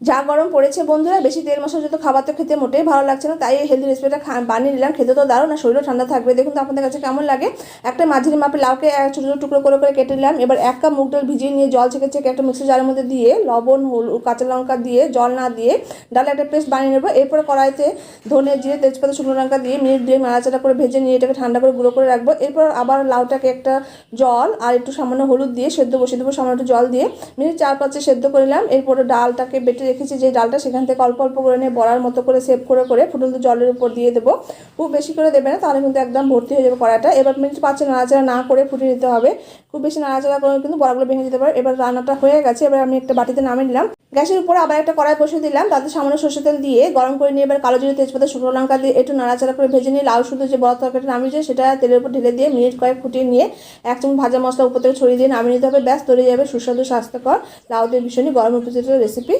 যা গরম পড়েছে বন্ধুরা, বেশি তেল মশলা যত খাবার তো খেতে মোটেই ভালো লাগছে না, তাই এই হেলদি রেসিপিটা বানিয়ে নিলাম। খেতে তো দারুণ, আর শরীরও ঠান্ডা থাকবে। দেখুন তো আপনাদের কাছে কেমন লাগে। একটা মাঝারি মাপে লাউকে ছোটো ছোটো টুকরো করে করে কেটে নিলাম। এবার 1 কাপ মুগ ডাল ভিজিয়ে নিয়ে জল ছেঁকে ছেঁকে একটা মিক্সি জারের মধ্যে দিয়ে লবণ, হলুদ, কাঁচা লঙ্কা দিয়ে জল না দিয়ে ডালে একটা পেস্ট বানিয়ে নেবো। এরপরে কড়াইতে ধনে, জিরে, তেজপাতা, শুকনো লঙ্কা দিয়ে মিনিট দিয়ে নাড়াচাড়া করে ভেজে নিয়ে এটাকে ঠান্ডা করে গুঁড়ো করে রাখবো। এরপর আবার লাউটাকে একটা জল আর একটু সামান্য হলুদ দিয়ে সেদ্ধ বসিয়ে দেবো। সামান্য একটু জল দিয়ে মিনিট 4-5 সেদ্ধ করে নিলাম। এরপরে ডালটাকে বেটে রেখেছি যে ডালটা, সেখান থেকে অল্প অল্প করে নিয়ে বড়ার মতো করে সেভ করে করে ফুটন্ত জলের উপর দিয়ে দেবো। খুব বেশি করে দেবে না, তাহলে কিন্তু একদম ভর্তি হয়ে যাবে কড়াইটা। এবার মিনিট 5 নাড়াচাড়া না করে ফুটিয়ে নিতে হবে। খুব বেশি নাড়াচাড়া করে কিন্তু বড়াগুলো ভেঙে যেতে পারে। এবার রান্নাটা হয়ে গেছে। এবার আমি একটা বাটিতে নামিয়ে নিলাম। গ্যাসের উপরে আবার একটা কড়াই বসিয়ে দিলাম, তাতে সামান্য সরষের তেল দিয়ে গরম করে নিয়ে এবার কালো জিরে, তেজপাতা, শুকনো লঙ্কা দিয়ে একটু নাড়াচাড়া করে ভেজে নিয়ে লাউ শুধু যে বড়া তরকারিটা নামিয়ে যায় সেটা তেলের উপর ঢেলে দিয়ে মিনিট কয়েক ফুটিয়ে নিয়ে 1 চামচ ভাজা মশলা উপর থেকে ছড়িয়ে দিয়ে নামিয়ে নিতে হবে। ব্যাস তৈরি যাবে সুস্বাদু স্বাস্থ্যকর লাউ দিয়ে ভীষণই গরম উপযুক্ত রেসিপি।